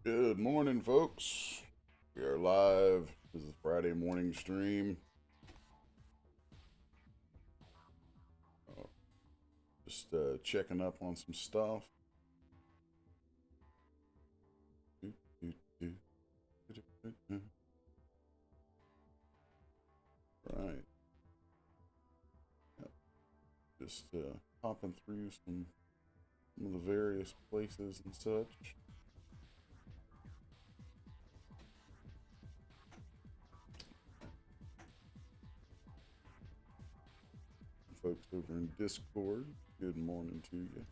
Good morning, folks. We are live. This is Friday morning stream. Uh, just checking up on some stuff. Right. Yep. Just hopping through some of the various places and such. Folks over in Discord, good morning to you.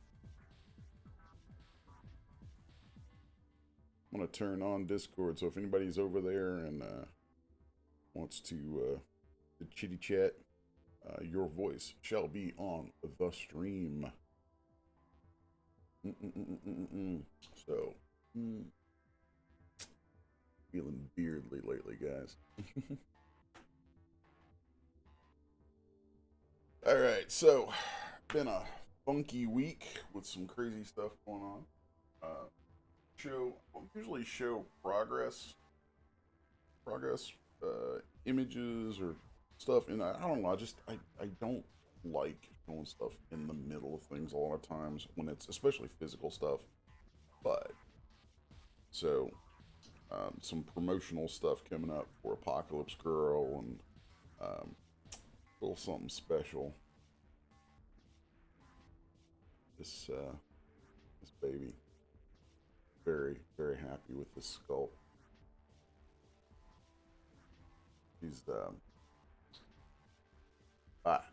I'm going to turn on Discord, so if anybody's over there and wants to chitty chat, your voice shall be on the stream. So, feeling beardly lately, guys. All right, so been a funky week with some crazy stuff going on. Show usually show progress images or stuff, and I don't know. I don't like showing stuff in the middle of things a lot of times when it's especially physical stuff. But so some promotional stuff coming up for Apocalypse Girl and um, a little something special. This baby, very happy with this sculpt. She's about,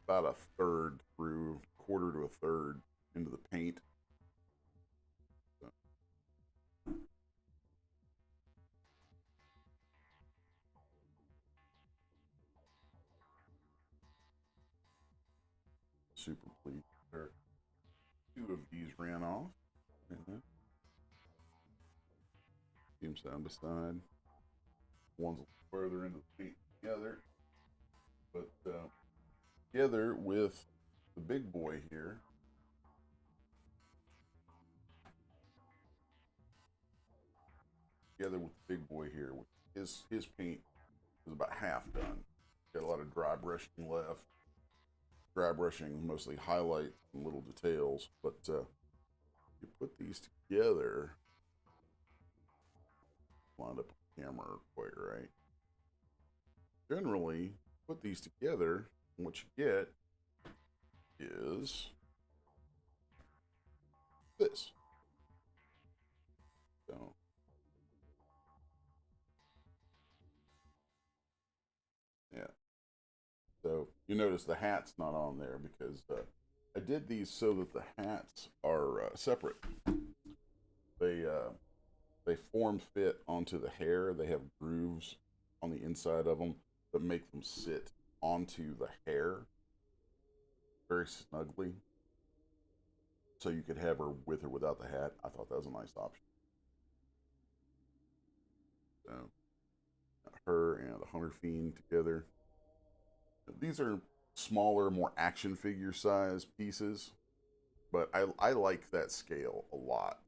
about a third through, quarter to a third into the paint. So, super pleased. There, two of these ran off. Mm-hmm. See them side by side. One's further into the paint together, but together with the big boy here, together with the big boy here, his paint is about half done. Got a lot of dry brushing left. Dry brushing mostly highlights and little details, but you put these together, lined up on camera quite right. Generally, put these together, and what you get is this. So, yeah. So you notice the hat's not on there because I did these so that the hats are separate. They they form fit onto the hair. They have grooves on the inside of them that make them sit onto the hair very snugly. So you could have her with or without the hat. I thought that was a nice option. So her and the Hunter Fiend together. These are smaller, more action figure size pieces, but I like that scale a lot.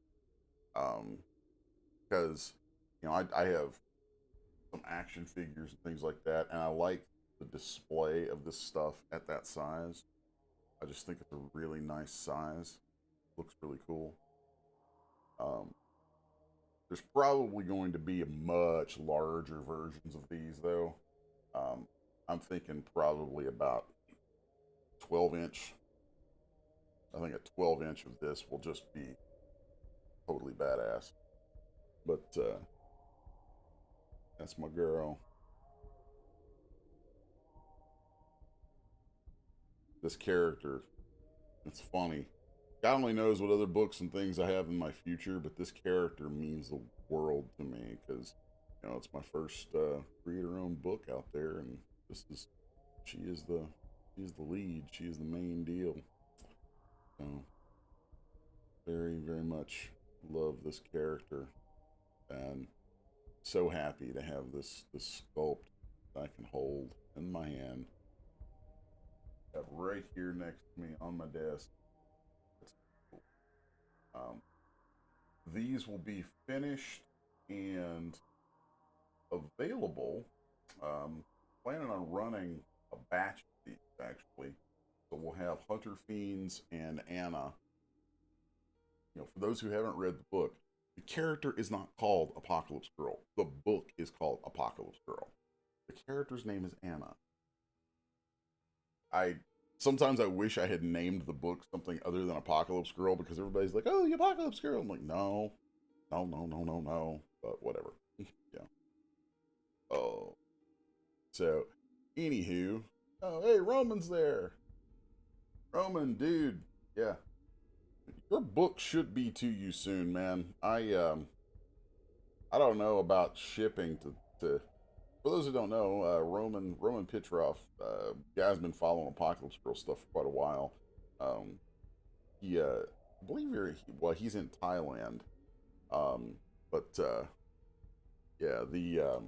Because I have some action figures and things like that, and I like the display of this stuff at that size. I just think it's a really nice size. Looks really cool. Um, there's probably going to be a much larger versions of these though. Um, I'm thinking probably about 12 inch. I think a 12-inch of this will just be totally badass. But that's my girl. This character, it's funny. God only knows what other books and things I have in my future, but this character means the world to me because, it's my first creator-owned book out there, and this is she is the she's the lead. She is the main deal. So very much love this character, and so happy to have this sculpt that I can hold in my hand, have right here next to me on my desk. That's cool. these will be finished and available. Planning on running a batch of these actually. So we'll have Hunter Fiends and Anna. You know, for those who haven't read the book, the character is not called Apocalypse Girl. The book is called Apocalypse Girl. The character's name is Anna. I sometimes I wish I had named the book something other than Apocalypse Girl because everybody's like, "Oh, the Apocalypse Girl." I'm like, no, no, no, no, no, no. But whatever. Yeah. Oh. So, anywho, oh hey, Roman's there. Roman, dude. Yeah. Your book should be to you soon, man. I don't know about shipping to for those who don't know, Roman Pitroff, guy's been following Apocalypse Girl stuff for quite a while. He I believe he's in Thailand. Um, but yeah, the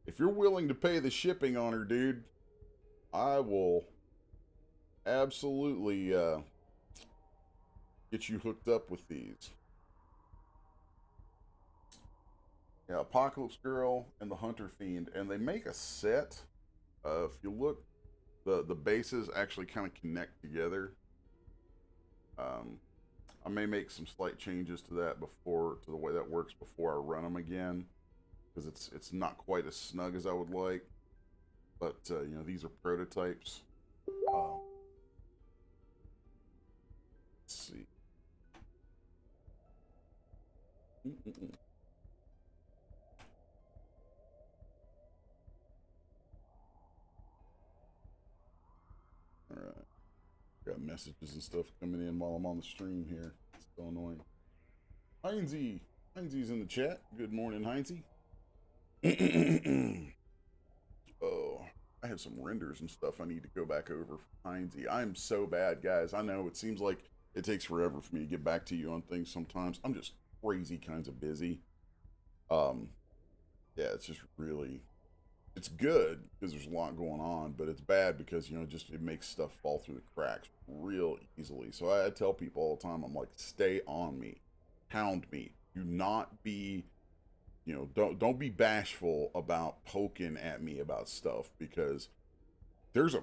if you're willing to pay the shipping on her, dude, I will absolutely get you hooked up with these. Yeah, Apocalypse Girl and the Hunter Fiend, and they make a set. If you look, the bases actually kind of connect together. Um, I may make some slight changes to that to the way that works before I run them again, because it's not quite as snug as I would like. But you know, these are prototypes. Let's see. Mm-mm-mm. All right. Got messages and stuff coming in while I'm on the stream here. It's so annoying. Heinzie. Heinzie's in the chat. Good morning, Heinzie. Oh, I have some renders and stuff I need to go back over for Heinzie. I'm so bad, guys. I know it seems like it takes forever for me to get back to you on things sometimes. I'm just crazy kinds of busy. Um, yeah, it's just really it's good because there's a lot going on, but it's bad because you know just it makes stuff fall through the cracks real easily. So I tell people all the time, I'm like, stay on me, hound me. Do not be, you know, don't be bashful about poking at me about stuff because there's a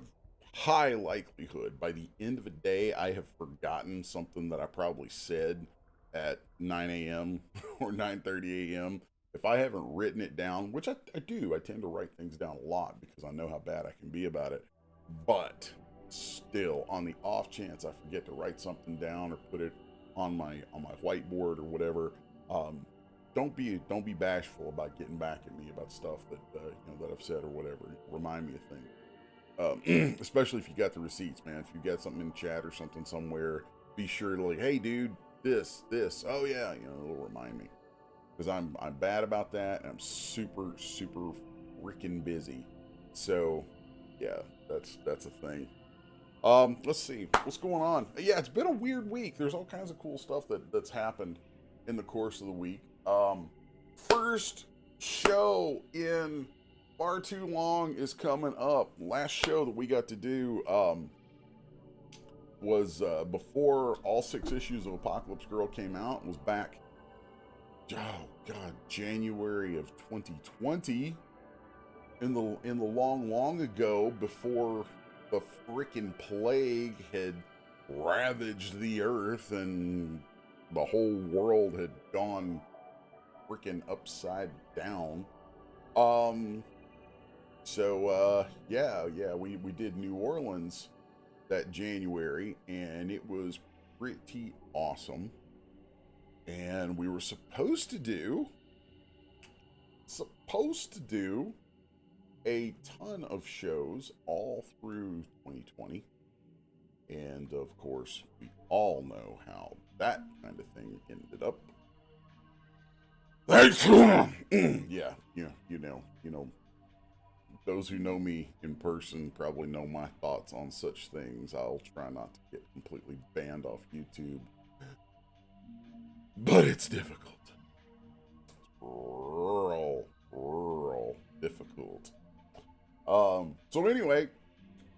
high likelihood by the end of the day I have forgotten something that I probably said at 9 a.m. or 9:30 a.m. If I haven't written it down, which I do, I tend to write things down a lot because I know how bad I can be about it. But still, on the off chance I forget to write something down or put it on my whiteboard or whatever, um, don't be bashful about getting back at me about stuff that you know that I've said or whatever. Remind me of things. Especially if you got the receipts, man. If you got something in chat or something somewhere, be sure to like, hey, dude, this. Oh yeah, you know, it'll remind me because I'm bad about that, and I'm super freaking busy. So, yeah, that's a thing. Let's see what's going on. Yeah, it's been a weird week. There's all kinds of cool stuff that's happened in the course of the week. First show in far too long is coming up. Last show that we got to do was before all 6 issues of Apocalypse Girl came out. Was back, oh god, January of 2020, in the long ago, before the freaking plague had ravaged the earth and the whole world had gone freaking upside down. So we did New Orleans that January, and it was pretty awesome. And we were supposed to do a ton of shows all through 2020. And of course, we all know how that kind of thing ended up. Yeah, you know, those who know me in person probably know my thoughts on such things. I'll try not to get completely banned off YouTube, but it's difficult. Real difficult. So anyway,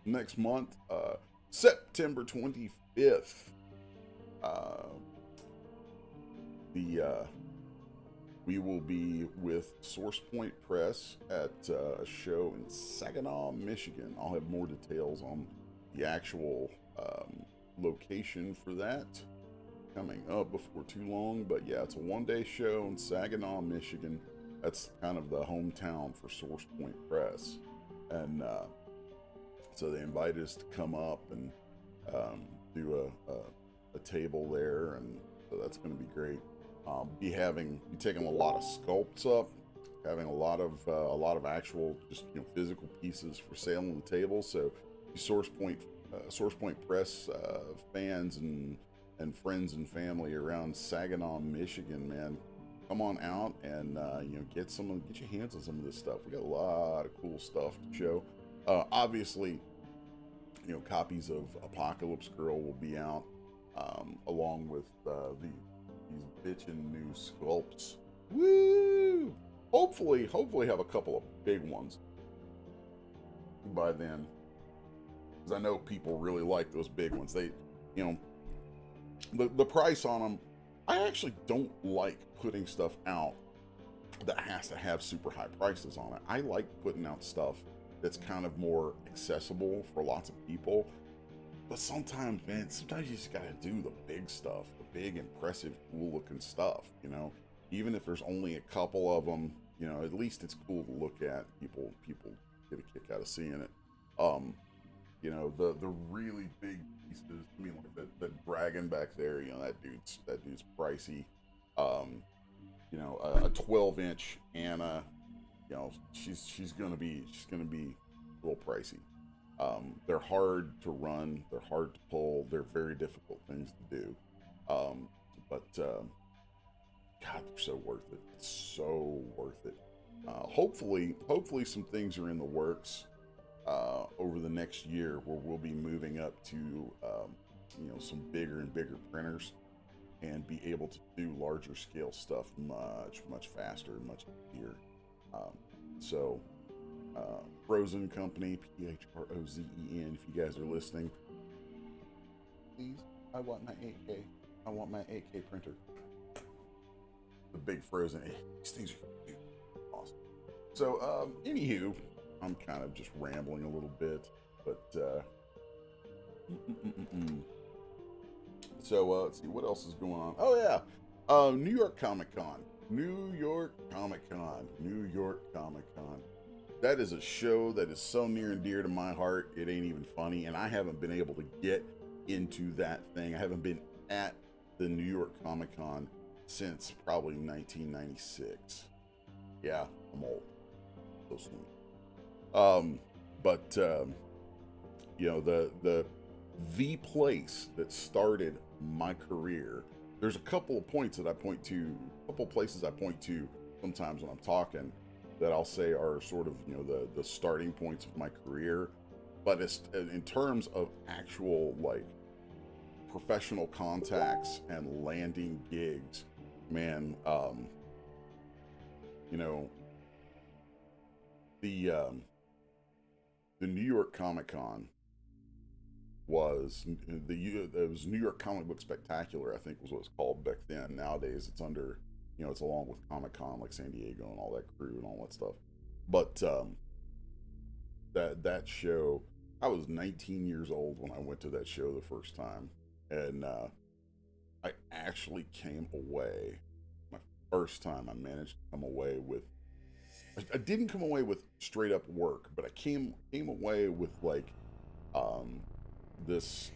next month, September 25th, 5th, uh, we will be with Source Point Press at a show in Saginaw, Michigan. I'll have more details on the actual location for that coming up before too long. But yeah, it's a one-day show in Saginaw, Michigan. That's kind of the hometown for Source Point Press. And so they invited us to come up and do a table there, and so that's going to be great. Be taking a lot of sculpts up, having a lot of actual just physical pieces for sale on the table. So Source Point Press fans and friends and family around Saginaw, Michigan, man, come on out and get your hands on some of this stuff. We got a lot of cool stuff to show. Obviously, copies of Apocalypse Girl will be out, along with these bitchin' new sculpts. Woo! Hopefully have a couple of big ones by then, because I know people really like those big ones. They, the price on them. I actually don't like putting stuff out that has to have super high prices on it. I like putting out stuff that's kind of more accessible for lots of people. But sometimes, man, you just gotta do the big stuff, the big, impressive, cool-looking stuff, Even if there's only a couple of them, at least it's cool to look at. People get a kick out of seeing it. The really big pieces, like the dragon back there, that dude's pricey. A 12-inch Anna, she's gonna be a little pricey. They're hard to run, they're hard to pull, they're very difficult things to do. But God, they're so worth it. It's so worth it. Hopefully some things are in the works over the next year where we'll be moving up to some bigger and bigger printers and be able to do larger scale stuff much faster, much easier. Frozen Company, P-H-R-O-Z-E-N, if you guys are listening, please, I want my 8K. I want my 8K printer. The big Frozen, these things are awesome. So, anywho, I'm kind of just rambling a little bit, but, So, let's see, what else is going on? Oh, yeah, New York Comic Con. That is a show that is so near and dear to my heart, it ain't even funny, and I haven't been able to get into that thing. I haven't been at the New York Comic Con since probably 1996. Yeah, I'm old. So soon. The place that started my career, there's a couple of places I point to sometimes when I'm talking, that I'll say are sort of, the starting points of my career. But it's in terms of actual, like, professional contacts and landing gigs, man, the New York Comic Con was New York Comic Book Spectacular, I think was what it's called back then. Nowadays it's under, it's along with Comic Con, like San Diego and all that crew and all that stuff. But that show, I was 19 years old when I went to that show the first time, and I actually came away, my first time I managed to come away with, I didn't come away with straight up work, but I came away with like this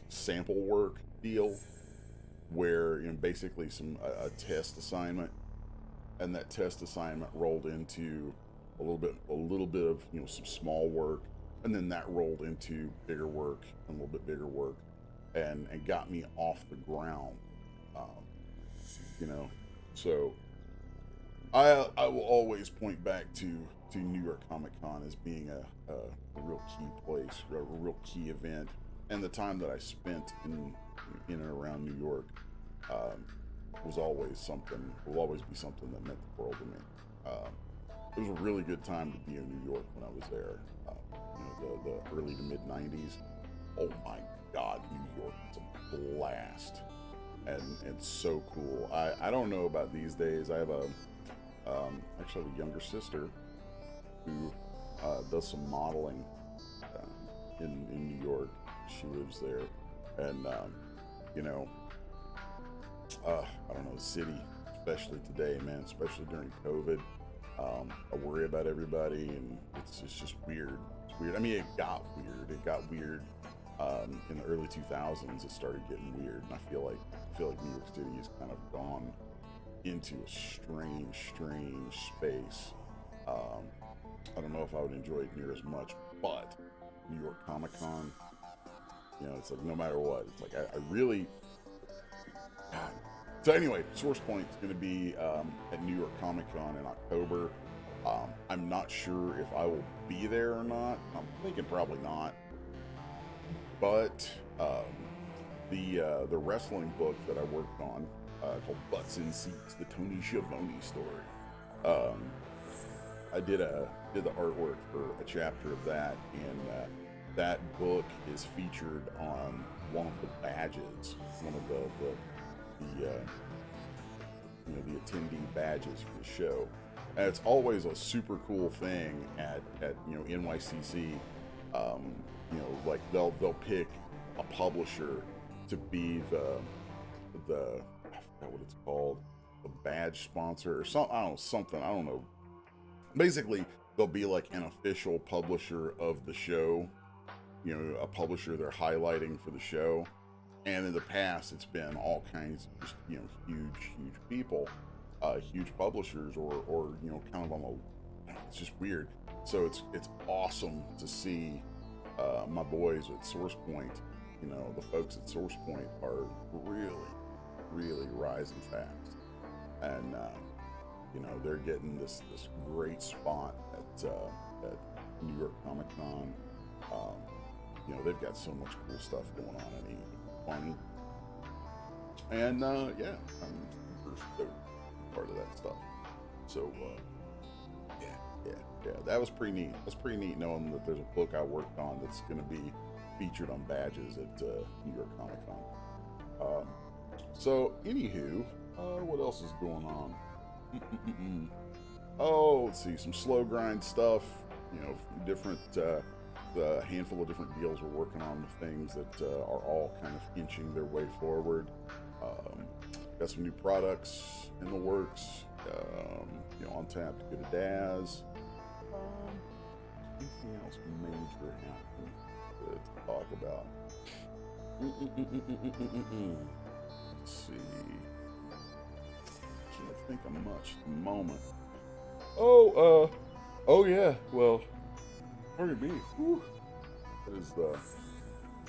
sample work deal where, basically a test assignment, and that test assignment rolled into a little bit of some small work, and then that rolled into bigger work and a little bit bigger work, and got me off the ground. So I will always point back to New York Comic Con as being a real key place, a real key event, and the time that I spent in and around New York will always be something that meant the world to me. It was a really good time to be in New York when I was there. The early to mid 90s. Oh my God, New York was blast, and it's so cool. I don't know about these days. I have a actually have a younger sister who does some modeling in New York. She lives there, and you know, I don't know, the city, especially today, man, especially during COVID. I worry about everybody, and it's just weird. It's weird. I mean, it got weird. It got weird in the early 2000s. It started getting weird, and I feel like New York City has kind of gone into a strange space. I don't know if I would enjoy it near as much, but New York Comic Con, you know, it's like no matter what, it's like I really. God. So anyway, Source Point is going to be at New York Comic Con in October. I'm not sure if I will be there or not. I'm thinking probably not. But the wrestling book that I worked on called Butts in Seats, the Tony Schiavone story. I did the artwork for a chapter of that, and that book is featured on one of the badges, one of the you know, the attendee badges for the show. And it's always a super cool thing at you know, NYCC. You know, like they'll pick a publisher to be the I forgot what it's called, the badge sponsor or something. I don't know. Basically, they'll be like an official publisher of the show. You know, a publisher they're highlighting for the show. And in the past, it's been all kinds of just, you know, huge people, huge publishers, or you know, kind of on the, it's just weird. So it's awesome to see my boys at Source Point. You know, the folks at Source Point are really rising fast, and you know, they're getting this great spot at New York Comic Con. You know, they've got so much cool stuff going on, and funny, and yeah, I'm super stoked part of that stuff. So yeah, that was pretty neat. That's pretty neat knowing that there's a book I worked on that's going to be featured on badges at New York Comic Con. So anywho, what else is going on? Oh, let's see, some slow grind stuff. You know, different. A handful of different deals we're working on, with things that are all kind of inching their way forward. Got some new products in the works. You know, on tap to go to Daz. Anything else major happening to talk about? Let's see. Can't think of much at the moment. Oh yeah. Well. Pardon me. Whew. That is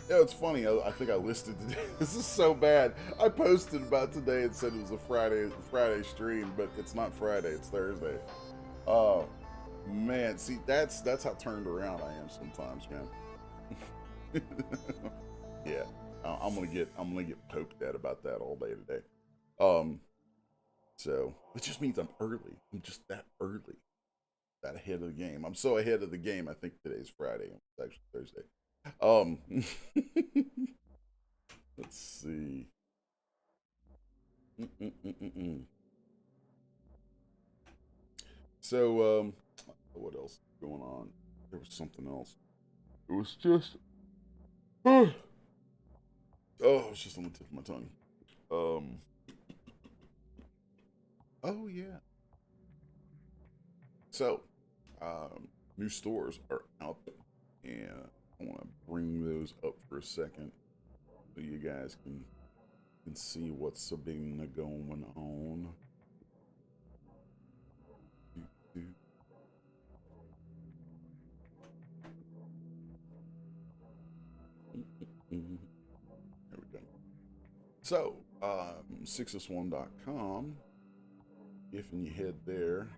yeah, it's funny. I think I listed today. This is so bad. I posted about today and said it was a Friday stream, but it's not Friday. It's Thursday. Oh man, see, that's how turned around I am sometimes, man. Yeah, I'm gonna get poked at about that all day today. So it just means I'm early. I'm just that early. That ahead of the game. I'm so ahead of the game. I think today's Friday. It's actually Thursday. Let's see. So, what else is going on? There was something else. It was just, oh, it was just on the tip of my tongue. Oh yeah. So, new stores are out, and I want to bring those up for a second so you guys can see what's been going on. There we go. So, Sixus1.com. If you head there,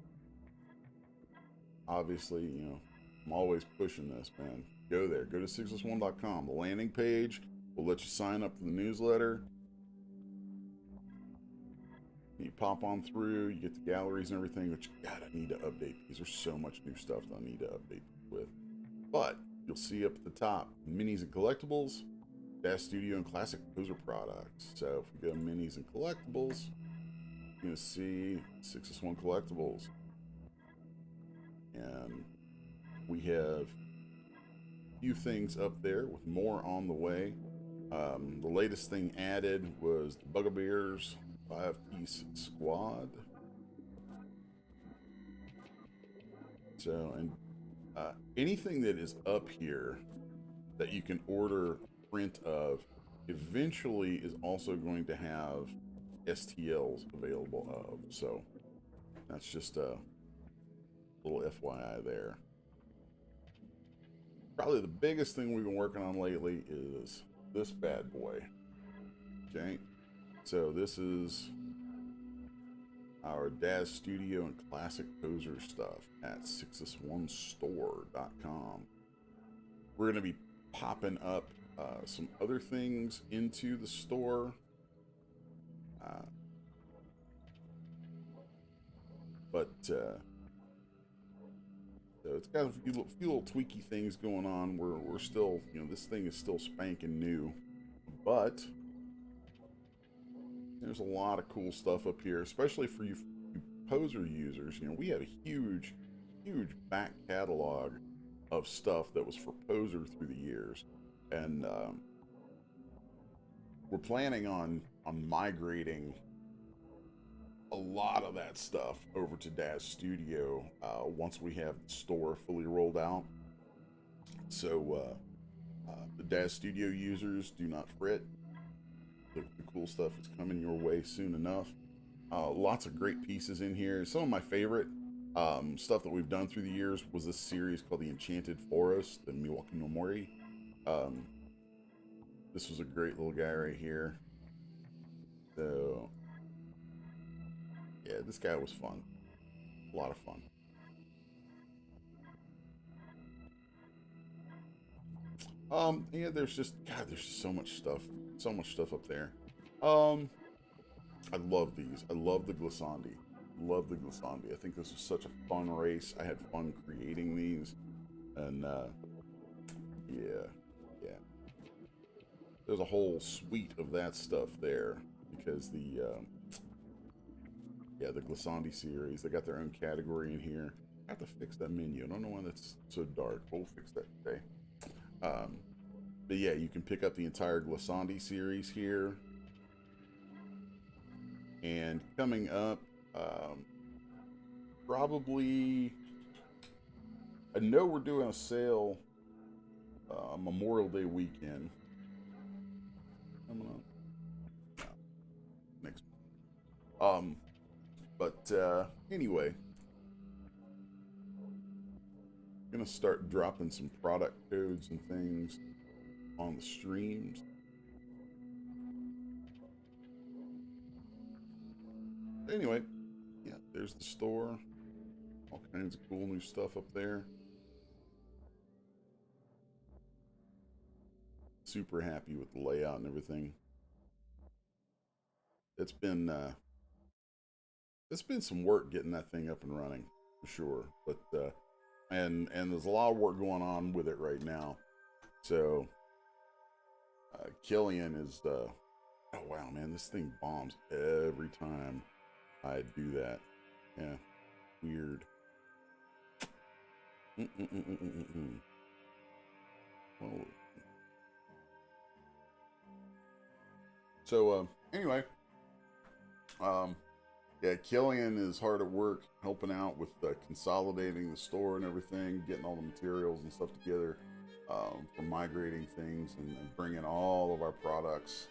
obviously, you know, I'm always pushing this, man. Go there. Go to Sixus1.com. The landing page will let you sign up for the newsletter. You pop on through, you get the galleries and everything, which, God, I need to update because there's so much new stuff that I need to update with. But you'll see up at the top, minis and collectibles. Daz Studio and classic poser products. So if we go minis and collectibles, you're going to see Sixus1 collectibles. And we have a few things up there with more on the way. The latest thing added was the Bugbears 5-piece squad. So, and anything that is up here that you can order a print of eventually is also going to have STLs available of. So that's just a little FYI there. Probably the biggest thing we've been working on lately is this bad boy. Okay, so this is our Daz Studio and classic poser stuff at Sixus1store.com. We're going to be popping up some other things into the store. So it's got a few little tweaky things going on. We're still, this thing is still spanking new, but there's a lot of cool stuff up here, especially for you poser users. We have a huge back catalog of stuff that was for poser through the years, and we're planning on migrating a lot of that stuff over to Daz Studio once we have the store fully rolled out. So the Daz Studio users, do not fret. The cool stuff is coming your way soon enough. Lots of great pieces in here. Some of my favorite stuff that we've done through the years was this series called The Enchanted Forest, the Milwaukee no Mori. This was a great little guy right here. So yeah, this guy was fun. A lot of fun. Yeah, there's just so much stuff. So much stuff up there. I love these. I love the Glissandi. Love the Glissandi. I think this was such a fun race. I had fun creating these. And yeah. There's a whole suite of that stuff there because the Glissandi series, they got their own category in here. I have to fix that menu. I don't know why that's so dark. We'll fix that today. But yeah, you can pick up the entire Glissandi series here. And coming up, probably, I know we're doing a sale Memorial Day weekend. Coming up. Next. But anyway, I'm gonna start dropping some product codes and things on the streams. Anyway, yeah, there's the store. All kinds of cool new stuff up there. Super happy with the layout and everything. It's been some work getting that thing up and running for sure, but and there's a lot of work going on with it right now. So Killian is oh wow, man, this thing bombs every time I do that. Yeah, weird. Well, so anyway, yeah, Killian is hard at work helping out with consolidating the store and everything, getting all the materials and stuff together for migrating things and bringing all of our products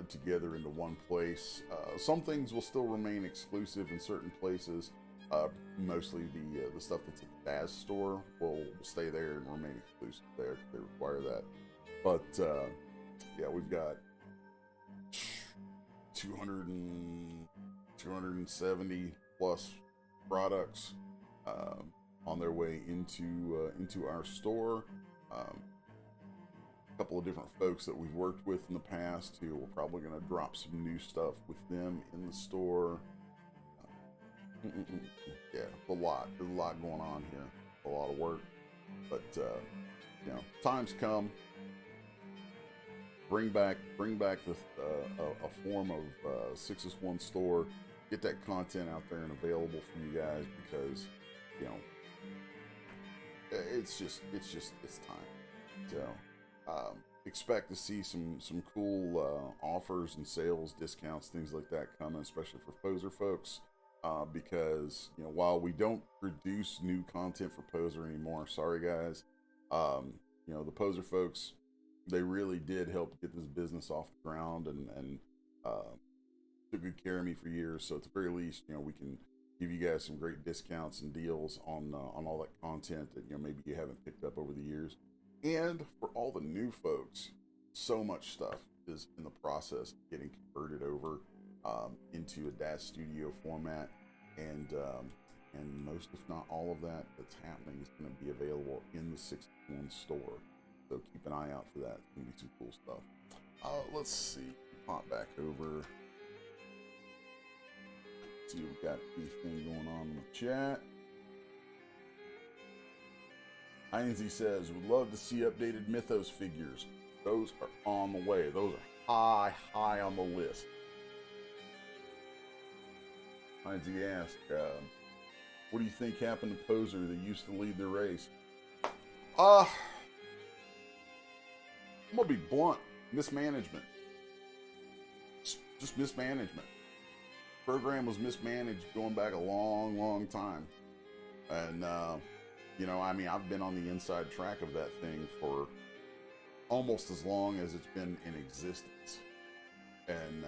together into one place. Some things will still remain exclusive in certain places. Mostly the stuff that's at the Daz store will stay there and remain exclusive there. They require that. But yeah, we've got 270 plus products on their way into our store. A couple of different folks that we've worked with in the past who we're probably going to drop some new stuff with them in the store. Yeah, there's a lot going on here, a lot of work, but you know, time's come. bring back this a form of Sixus1 store. Get that content out there and available for you guys, because you know it's time. So expect to see some cool offers and sales discounts, things like that coming, especially for Poser folks. Because while we don't produce new content for Poser anymore, sorry guys, the Poser folks, they really did help get this business off the ground, and took good care of me for years. So at the very least, we can give you guys some great discounts and deals on all that content that maybe you haven't picked up over the years. And for all the new folks, so much stuff is in the process of getting converted over into a Daz Studio format, and most, if not all of that that's happening, is going to be available in the Sixus1 store. So keep an eye out for that. It's going to be some cool stuff. Let's see. Pop back over. See if we've got anything going on in the chat. Heinze says, would love to see updated Mythos figures. Those are on the way. Those are high on the list. Heinze asked, what do you think happened to Poser that used to lead the race? I'm gonna be blunt. Mismanagement. Just mismanagement. Program was mismanaged going back a long time. And, I've been on the inside track of that thing for almost as long as it's been in existence. And,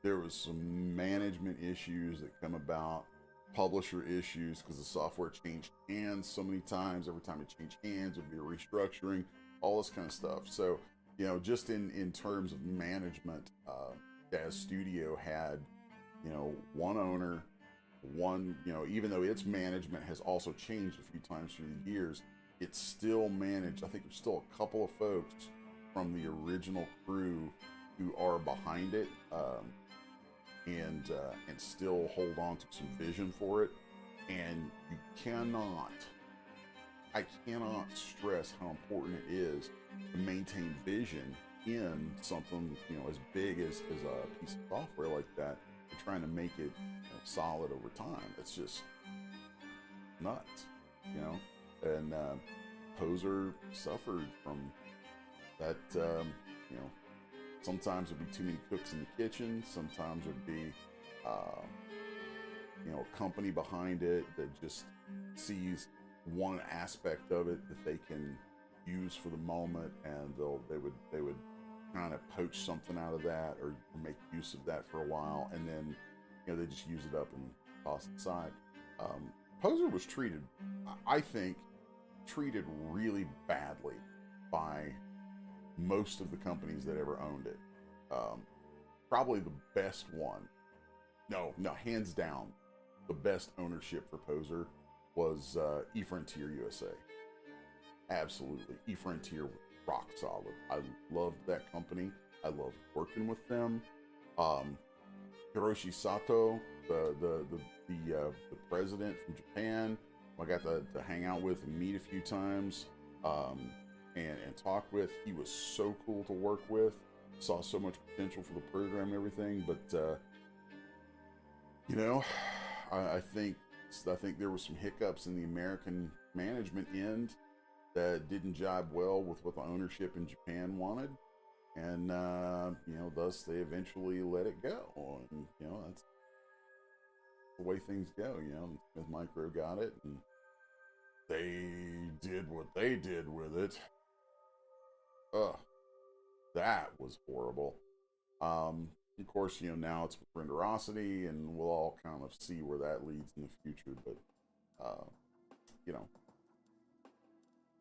there was some management issues that come about, publisher issues, because the software changed hands so many times. Every time it changed hands, it would be a restructuring, all this kind of stuff. So, just in terms of management, Daz Studio had, one owner, even though its management has also changed a few times through the years, it's still managed. I think there's still a couple of folks from the original crew who are behind it, and still hold on to some vision for it. And I cannot stress how important it is to maintain vision in something as big as a piece of software like that. You're trying to make it solid over time. It's just nuts, And Poser suffered from that. Sometimes there'd be too many cooks in the kitchen. Sometimes there'd be a company behind it that just sees one aspect of it that they can use for the moment, and they would kind of poach something out of that, or make use of that for a while, and then they just use it up and toss it aside. Poser was I think treated really badly by most of the companies that ever owned it. Probably the best one, no, hands down, the best ownership for Poser was eFrontier USA. Absolutely, eFrontier was rock solid. I loved that company. I loved working with them. Hiroshi Sato, the president from Japan, I got to hang out with and meet a few times, and talk with. He was so cool to work with. Saw so much potential for the program and everything, but I think there were some hiccups in the American management end that didn't jibe well with what the ownership in Japan wanted, and thus they eventually let it go. And that's the way things go. Smith Micro got it, and they did what they did with it. That was horrible. Of course, now it's with Renderosity, and we'll all kind of see where that leads in the future. But,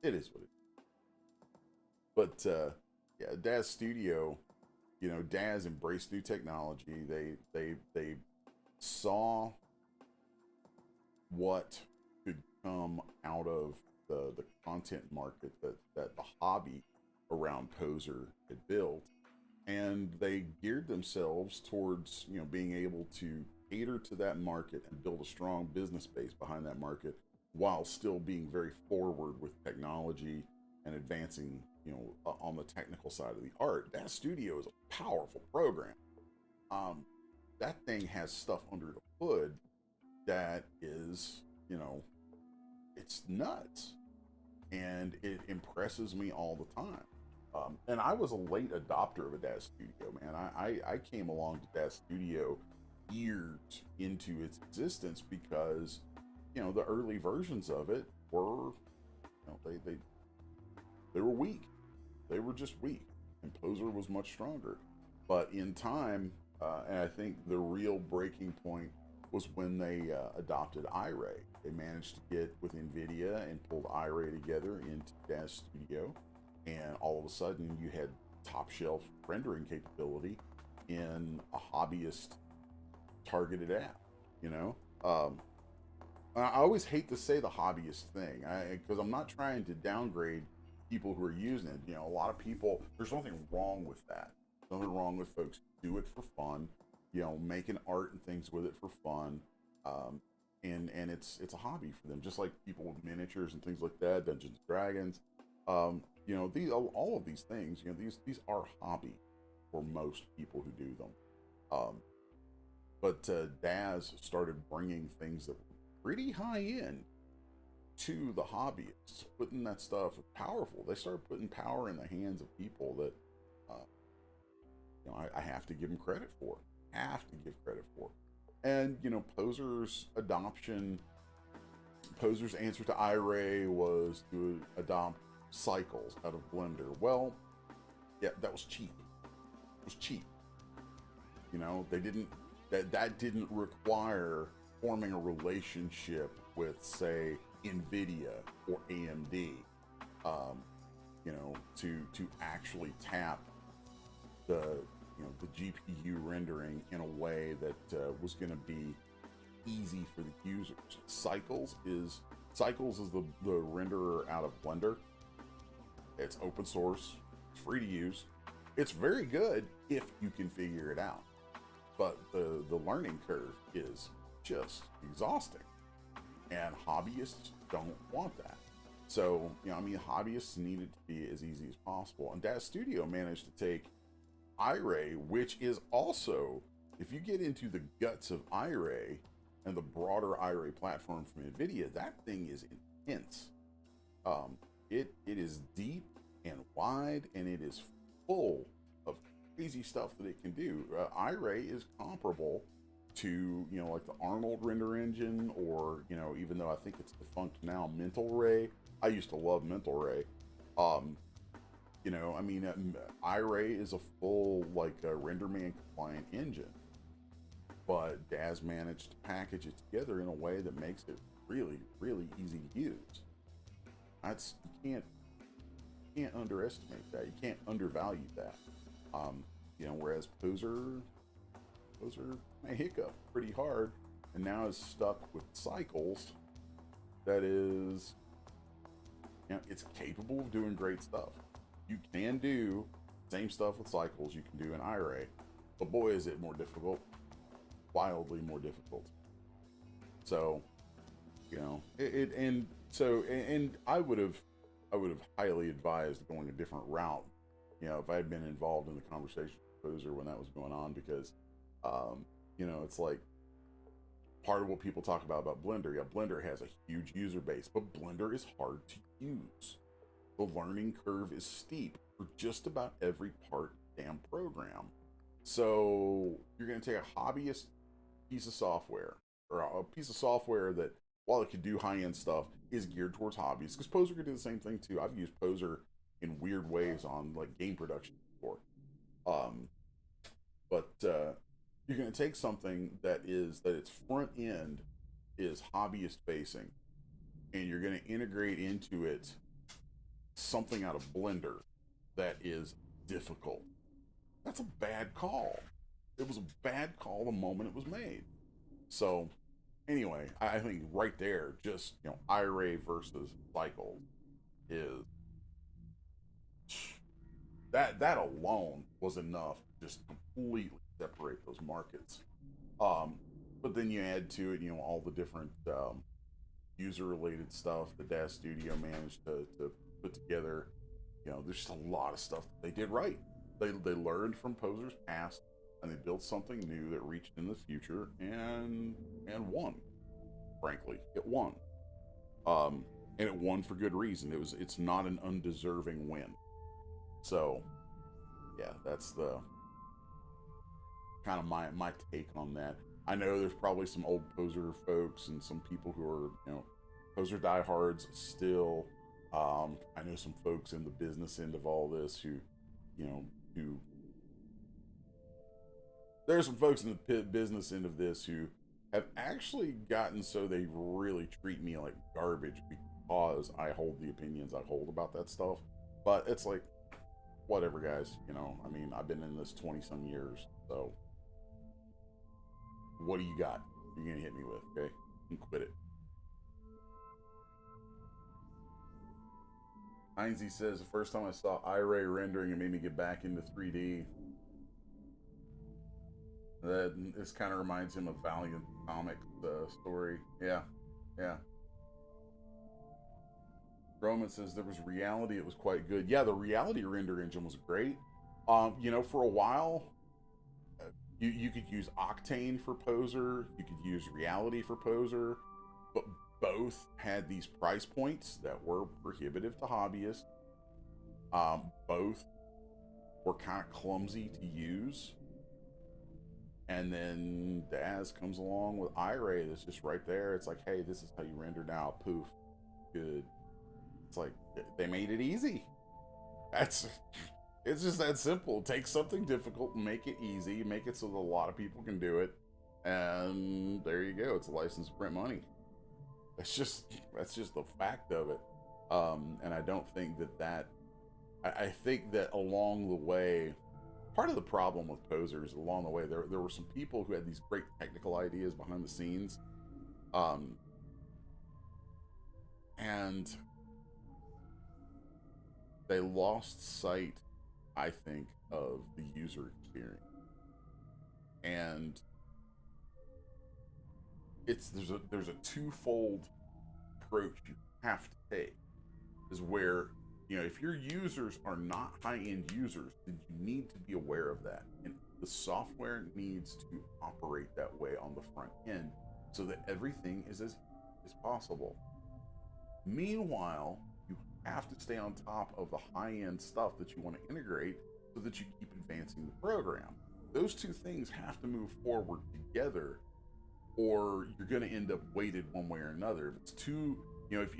it is what it is. But Daz Studio, Daz embraced new technology. They saw what could come out of the content market that the hobby around Poser had built, and they geared themselves towards being able to cater to that market and build a strong business base behind that market while still being very forward with technology and advancing, on the technical side of the art. Daz Studio is a powerful program. Um, that thing has stuff under the hood that is, it's nuts, and it impresses me all the time. And I was a late adopter of a Daz Studio, man. I came along to Daz Studio years into its existence because, the early versions of it were, they were weak. They were just weak. And Poser was much stronger. But in time, and I think the real breaking point was when they adopted iRay. They managed to get with NVIDIA and pulled iRay together into Daz Studio. And all of a sudden, you had top shelf rendering capability in a hobbyist targeted app, you know? I always hate to say the hobbyist thing because I'm not trying to downgrade people who are using it. A lot of people, there's nothing wrong with that. Nothing wrong with folks who do it for fun, making art and things with it for fun. And it's a hobby for them, just like people with miniatures and things like that, Dungeons and Dragons. These all of these things, these are hobby for most people who do them. But Daz started bringing things that were pretty high end to the hobbyists, putting that stuff powerful. They started putting power in the hands of people that, I have to give them credit for. Have to give credit for. And Poser's adoption, Poser's answer to iRay was to adopt cycles out of Blender. Well, yeah, that was cheap. It was cheap. They didn't. That didn't require forming a relationship with, say, NVIDIA or AMD, to actually tap the GPU rendering in a way that was going to be easy for the users. Cycles is the renderer out of Blender. It's open source, it's free to use. It's very good if you can figure it out. But the learning curve is just exhausting. And hobbyists don't want that. So, hobbyists need it to be as easy as possible. And Daz Studio managed to take iRay, which is also, if you get into the guts of iRay and the broader iRay platform from NVIDIA, that thing is intense. It is deep and wide, and it is full of crazy stuff that it can do. iRay is comparable to, like the Arnold render engine, or, even though I think it's defunct now, Mental Ray. I used to love Mental Ray. iRay is a full, RenderMan compliant engine. But Daz managed to package it together in a way that makes it really, really easy to use. You can't underestimate that. You can't undervalue that. Whereas Poser may hiccup pretty hard, and now is stuck with cycles that is, it's capable of doing great stuff. You can do same stuff with cycles you can do in iRay, but boy, is it more difficult. Wildly more difficult. So, and I would have highly advised going a different route, if I had been involved in the conversation with Poser when that was going on, because, it's like part of what people talk about Blender. Yeah, Blender has a huge user base, but Blender is hard to use. The learning curve is steep for just about every damn program. So you're going to take a hobbyist piece of software, or a piece of software that, while it could do high-end stuff, is geared towards hobbies, because Poser could do the same thing too. I've used Poser in weird ways on game production before. But you're going to take something that its front end is hobbyist facing, and you're going to integrate into it something out of Blender that is difficult. That's a bad call. It was a bad call the moment it was made. So anyway, I think right there, just, iRay versus cycles is, that alone was enough to just completely separate those markets. But then you add to it, all the different user-related stuff that Daz Studio managed to put together. You know, there's just a lot of stuff that they did right. They learned from Poser's past, and they built something new that reached in the future and won. Frankly, it won. And it won for good reason. It's not an undeserving win. So, yeah, that's the kind of my take on that. I know there's probably some old Poser folks and some people who are, you know, Poser diehards still. I know some folks in the business end of all this who, you know, there's some folks in the business end of this who have actually gotten so they really treat me like garbage because I hold the opinions I hold about that stuff. But it's like, whatever, guys. You know, I mean, I've been in this 20-some years, so what do you got? You're gonna hit me with, okay? And quit it. Heinze says, the first time I saw iRay rendering, it made me get back into 3D. This kind of reminds him of Valiant Comics story. Yeah, yeah. Roman says there was reality. It was quite good. Yeah, the reality render engine was great. You know, for a while, you could use Octane for Poser. You could use reality for Poser, but both had these price points that were prohibitive to hobbyists. Both were kind of clumsy to use. And then Daz comes along with iRay that's just right there. It's like, hey, this is how you render now. Poof. Good. It's like, they made it easy. It's just that simple. Take something difficult and make it easy. Make it so that a lot of people can do it. And there you go. It's a license to print money. That's just the fact of it. And I don't think I think that along the way, part of the problem with Posers along the way, there were some people who had these great technical ideas behind the scenes. And they lost sight, I think, of the user experience. And there's a twofold approach you have to take. Is where, you know, if your users are not high-end users, then you need to be aware of that. And the software needs to operate that way on the front end so that everything is as possible. Meanwhile, you have to stay on top of the high-end stuff that you want to integrate so that you keep advancing the program. Those two things have to move forward together, or you're going to end up weighted one way or another. If it's too, you know, if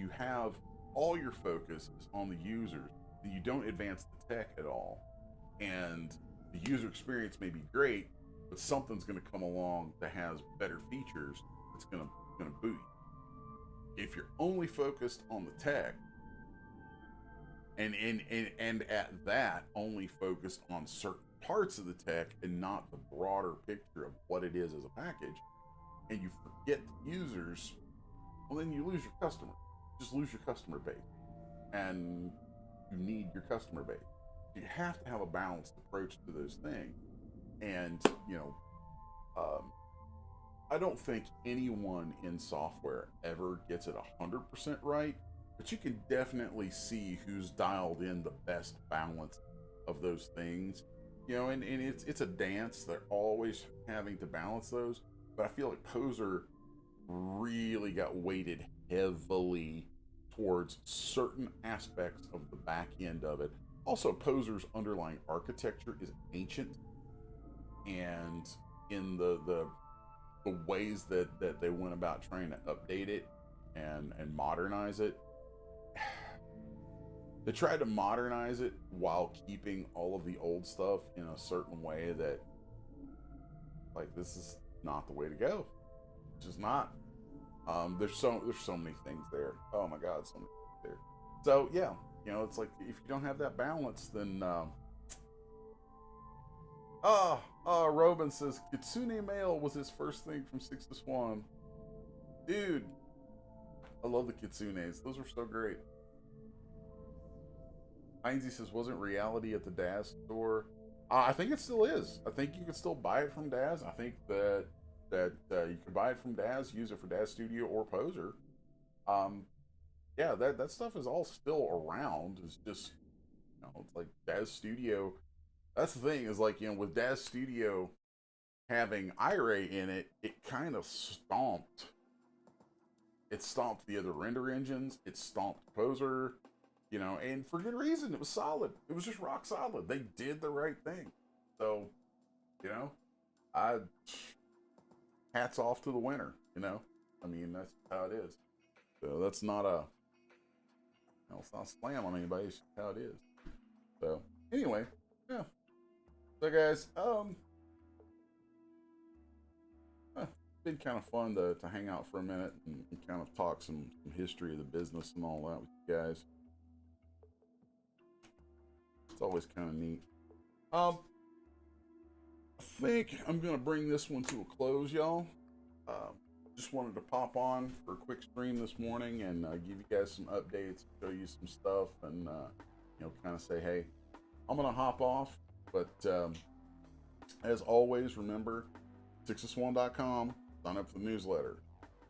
you have all your focus is on the users, then you don't advance the tech at all. And the user experience may be great, but something's going to come along that has better features that's going to boot you. If you're only focused on the tech, and at that only focused on certain parts of the tech and not the broader picture of what it is as a package, and you forget the users, well, then you lose your customer. Just lose your customer base, and you need your customer base. You have to have a balanced approach to those things. And, you know, I don't think anyone in software ever gets it 100% right, but you can definitely see who's dialed in the best balance of those things. You know, and it's a dance. They're always having to balance those. But I feel like Poser really got weighted heavily towards certain aspects of the back end of it. Also, Poser's underlying architecture is ancient, and in the ways that they went about trying to update it and modernize it, they tried to modernize it while keeping all of the old stuff in a certain way that, like, this is not the way to go. It's just not. There's so many things there. Oh my God, so many things there. So yeah, you know, it's like if you don't have that balance, then Robin says Kitsune Mail was his first thing from Sixus1. Dude, I love the Kitsunes. Those were so great. Heinze says, wasn't reality at the Daz store? I think it still is. I think you can still buy it from Daz. I think that that you can buy it from Daz, use it for Daz Studio or Poser. Um, yeah, that stuff is all still around. It's just, it's like Daz Studio. That's the thing, is like, with Daz Studio having Iray in it, it kind of stomped. It stomped the other render engines. It stomped Poser, and for good reason. It was solid. It was just rock solid. They did the right thing. So, you know, I hats off to the winner. I mean, that's how it is. So that's not it's not a slam on anybody. It's just how it is. So anyway, yeah. So guys, it's been kind of fun to hang out for a minute and kind of talk some history of the business and all that with you guys. It's always kind of neat. I think I'm gonna bring this one to a close, y'all. Just wanted to pop on for a quick stream this morning and give you guys some updates, show you some stuff, and kind of say, hey, I'm gonna hop off. But as always, remember Sixus1.com. Sign up for the newsletter.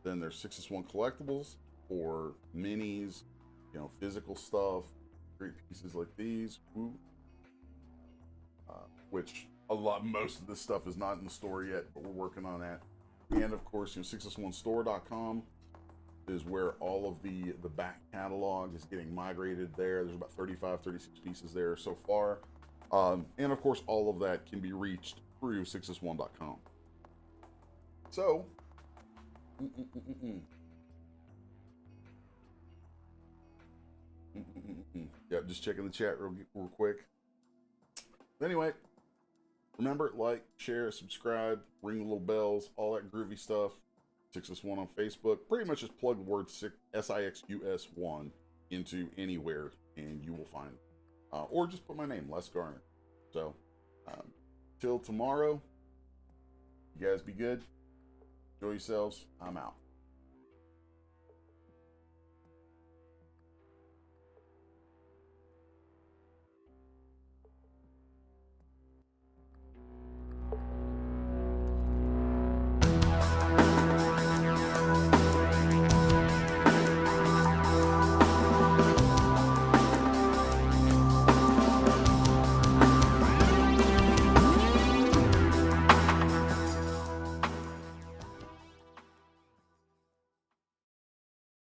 Then there's Sixus1 Collectibles for minis, physical stuff, great pieces like these. Which most of this stuff is not in the store yet, but we're working on that. And of course, Sixus1Store.com is where all of the back catalog is getting migrated there. There's about 35, 36 pieces there so far. And of course, all of that can be reached through Sixus1.com. So, yeah, just checking the chat real quick. Anyway, remember, like, share, subscribe, ring the little bells, all that groovy stuff. Sixus1 on Facebook. Pretty much just plug the word SIXUS1 into anywhere and you will find it. Or just put my name, Les Garner. So, till tomorrow, you guys be good. Enjoy yourselves. I'm out.